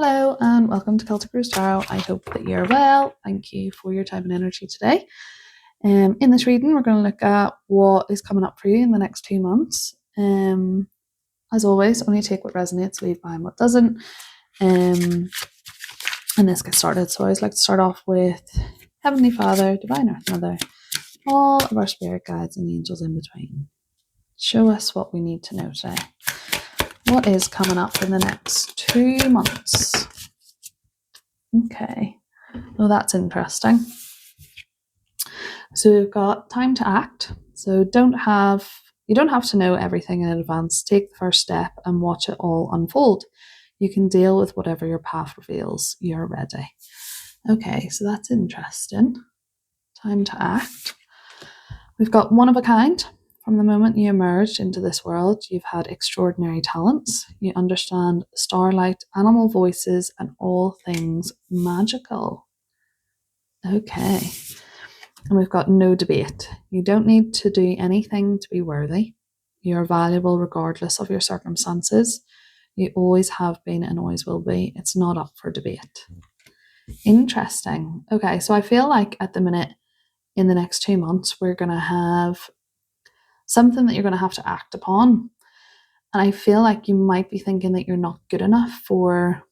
Hello and welcome to Celtic Rose Tarot. I hope that you're well. Thank you for your time and energy today. In this reading, we're going to look at what is coming up for you in the next 2 months. As always, only take what resonates, leave behind what doesn't. And let's get started. So I always like to start off with Heavenly Father, Divine Earth Mother, all of our spirit guides and angels in between. Show us what we need to know today. What is coming up in the next 2 months? Okay, well that's interesting. So we've got time to act. So you don't have to know everything in advance. Take the first step and watch it all unfold. You can deal with whatever your path reveals. You're ready. Okay, so that's interesting. Time to act. We've got one of a kind. From the moment you emerged into this world, you've had extraordinary talents. You understand starlight, animal voices, and all things magical. Okay. And we've got no debate. You don't need to do anything to be worthy. You're valuable regardless of your circumstances. You always have been and always will be. It's not up for debate. Interesting. Okay, so I feel like at the minute, in the next 2 months, we're going to have something that you're going to have to act upon. And I feel like you might be thinking that you're not good enough for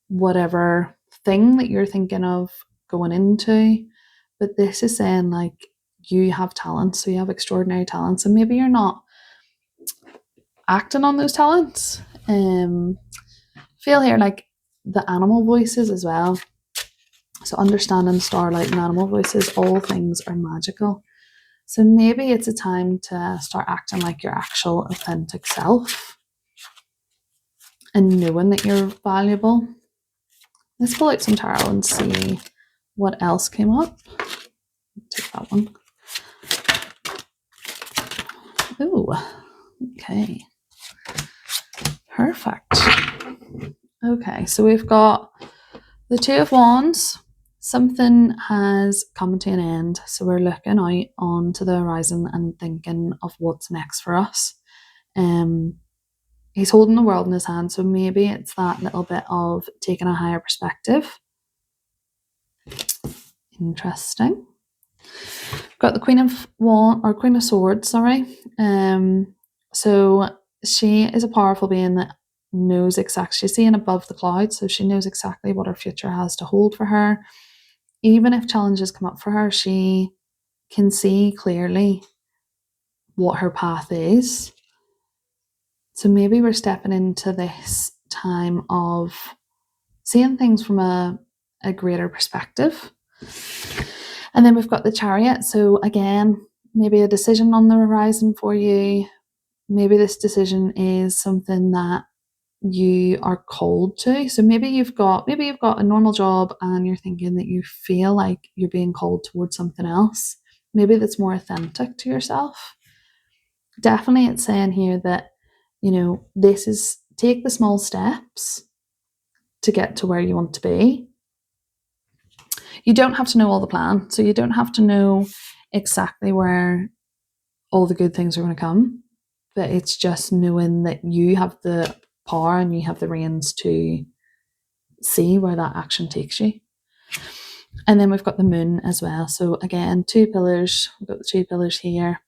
whatever thing that you're thinking of going into. But this is saying like you have talents, so you have extraordinary talents, and maybe you're not acting on those talents. Feel here like the animal voices as well. So understanding starlight and animal voices, all things are magical. So maybe it's a time to start acting like your actual authentic self and knowing that you're valuable. Let's pull out some tarot and see what else came up. Take that one. Ooh, okay. Perfect. Okay, so we've got the Two of Wands. Something has come to an end. So we're looking out onto the horizon and thinking of what's next for us. He's holding the world in his hand, so maybe it's that little bit of taking a higher perspective. Interesting. Got the Queen of Swords, sorry. So she is a powerful being that knows exactly, she's seeing above the clouds, so she knows exactly what her future has to hold for her. Even if challenges come up for her, she can see clearly what her path is. So maybe we're stepping into this time of seeing things from a greater perspective. And then we've got the Chariot. So again, maybe a decision on the horizon for you. Maybe this decision is something that you are called to. So maybe you've got a normal job and you're thinking that you feel like you're being called towards something else. Maybe that's more authentic to yourself. Definitely it's saying here that, this is take the small steps to get to where you want to be. You don't have to know all the plan. So you don't have to know exactly where all the good things are going to come. But it's just knowing that you have the power and you have the reins to see where that action takes you. And then we've got the moon as well. So again, 2 pillars. We've got the 2 pillars here.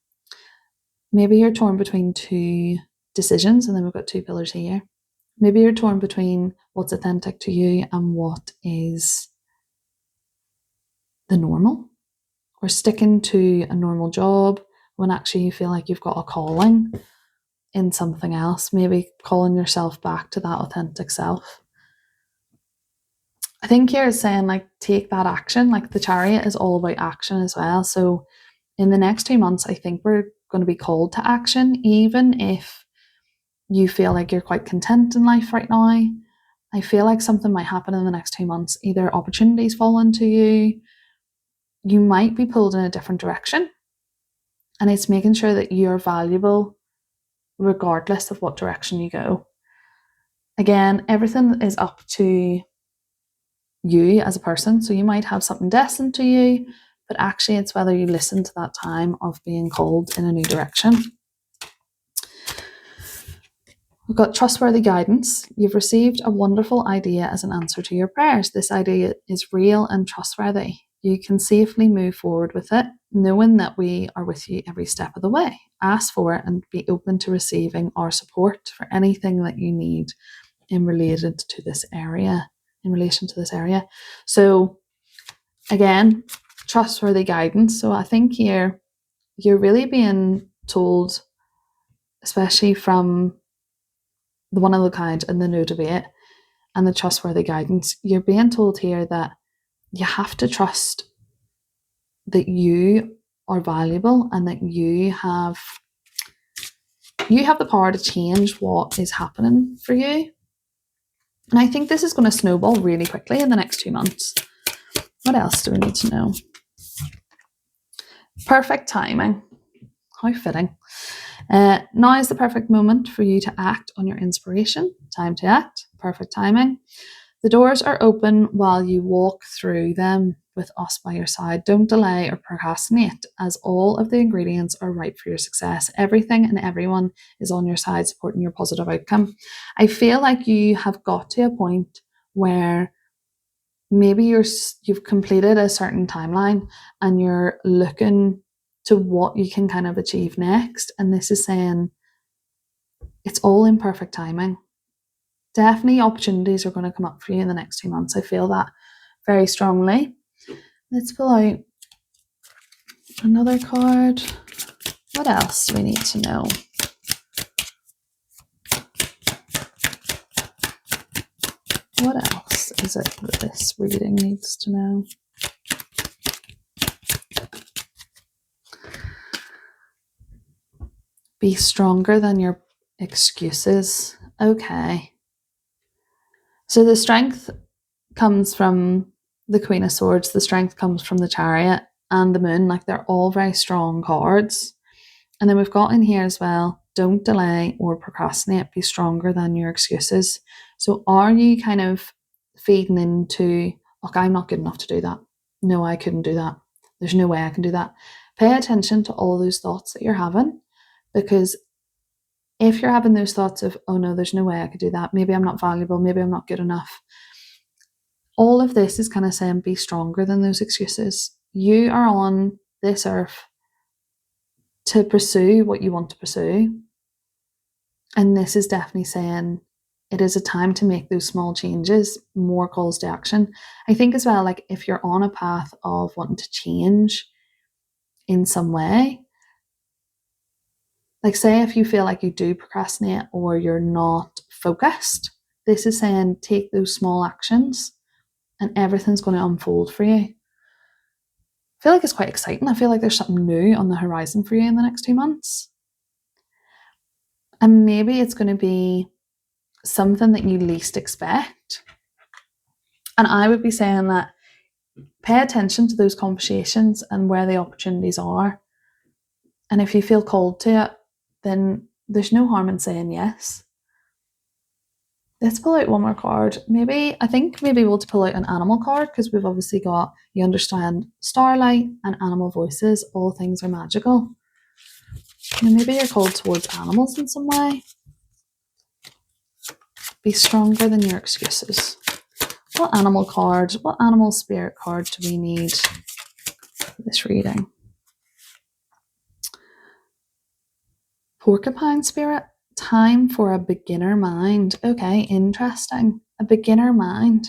Maybe you're torn between 2 decisions, and then we've got 2 pillars here. Maybe you're torn between what's authentic to you and what is the normal, or sticking to a normal job when actually you feel like you've got a calling in something else, maybe calling yourself back to that authentic self. I think here is saying like take that action. Like the Chariot is all about action as well. So in the next 2 months, I think we're going to be called to action, even if you feel like you're quite content in life right now. I feel like something might happen in the next 2 months. Either opportunities fall into you, you might be pulled in a different direction. And it's making sure that you're valuable regardless of what direction you go. Again, everything is up to you as a person. So you might have something destined to you, but actually it's whether you listen to that time of being called in a new direction. We've got trustworthy guidance. You've received a wonderful idea as an answer to your prayers. This idea is real and trustworthy. You can safely move forward with it, knowing that we are with you every step of the way. Ask for it and be open to receiving our support for anything that you need in relation to this area. So again, trustworthy guidance. So I think here you're really being told, especially from the one of the kind and the no debate and the trustworthy guidance, you're being told here that you have to trust that you are valuable and that you have the power to change what is happening for you. And I think this is going to snowball really quickly in the next 2 months. What else do we need to know? Perfect timing. How fitting. Now is the perfect moment for you to act on your inspiration. Time to act. Perfect timing. The doors are open while you walk through them with us by your side. Don't delay or procrastinate, as all of the ingredients are right for your success. Everything and everyone is on your side supporting your positive outcome. I feel like you have got to a point where maybe you've completed a certain timeline and you're looking to what you can kind of achieve next. And this is saying it's all in perfect timing. Definitely opportunities are going to come up for you in the next 2 months. I feel that very strongly. Let's pull out another card. What else do we need to know? What else is it that this reading needs to know? Be stronger than your excuses. Okay. So the strength comes from the Queen of Swords, the strength comes from the Chariot and the Moon. Like, they're all very strong cards. And then we've got in here as well, don't delay or procrastinate, be stronger than your excuses. So are you kind of feeding into, look, I'm not good enough to do that. No, I couldn't do that. There's no way I can do that. Pay attention to all those thoughts that you're having, because if you're having those thoughts of, oh no, there's no way I could do that, maybe I'm not valuable, maybe I'm not good enough, all of this is kind of saying be stronger than those excuses. You are on this earth to pursue what you want to pursue. And this is definitely saying it is a time to make those small changes, more calls to action. I think as well, like if you're on a path of wanting to change in some way, like say if you feel like you do procrastinate or you're not focused, this is saying take those small actions and everything's going to unfold for you. I feel like it's quite exciting. I feel like there's something new on the horizon for you in the next 2 months. And maybe it's going to be something that you least expect. And I would be saying that pay attention to those conversations and where the opportunities are. And if you feel called to it, then there's no harm in saying yes. Let's pull out one more card. I think maybe we'll pull out an animal card, because we've obviously got, you understand, starlight and animal voices. All things are magical. And maybe you're called towards animals in some way. Be stronger than your excuses. What animal card, what animal spirit card do we need for this reading? Porcupine spirit. Time for a beginner mind. Okay, interesting. A beginner mind.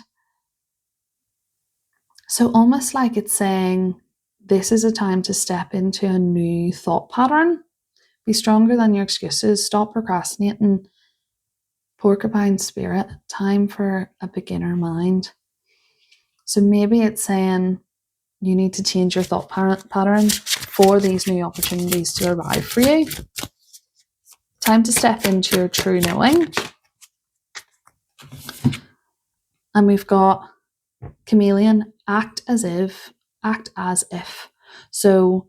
So almost like it's saying this is a time to step into a new thought pattern. Be stronger than your excuses. Stop procrastinating. Porcupine spirit. Time for a beginner mind. So maybe it's saying you need to change your thought pattern for these new opportunities to arrive for you. Time to step into your true knowing. And we've got chameleon, act as if. So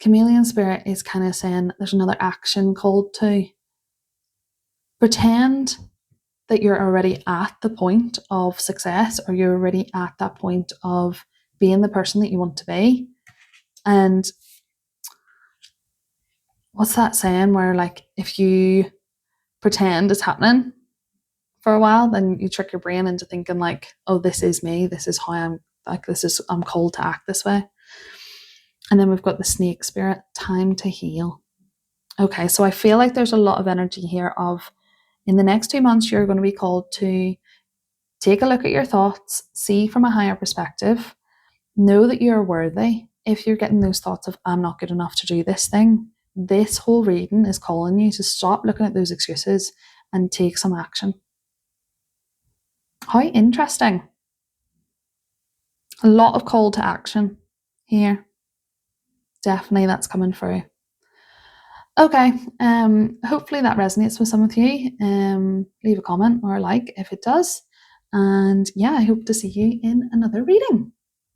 chameleon spirit is kind of saying there's another action called to. Pretend that you're already at the point of success, or you're already at that point of being the person that you want to be. And what's that saying where, like, if you pretend it's happening for a while, then you trick your brain into thinking like, oh, this is me, this is how I'm like, I'm called to act this way. And then we've got the snake spirit, time to heal. Okay, so I feel like there's a lot of energy here of in the next 2 months, you're going to be called to take a look at your thoughts, see from a higher perspective, know that you're worthy. If you're getting those thoughts of, I'm not good enough to do this thing, this whole reading is calling you to stop looking at those excuses and take some action. How interesting. A lot of call to action here. Definitely that's coming through. Okay, hopefully that resonates with some of you. Leave a comment or a like if it does. And yeah, I hope to see you in another reading.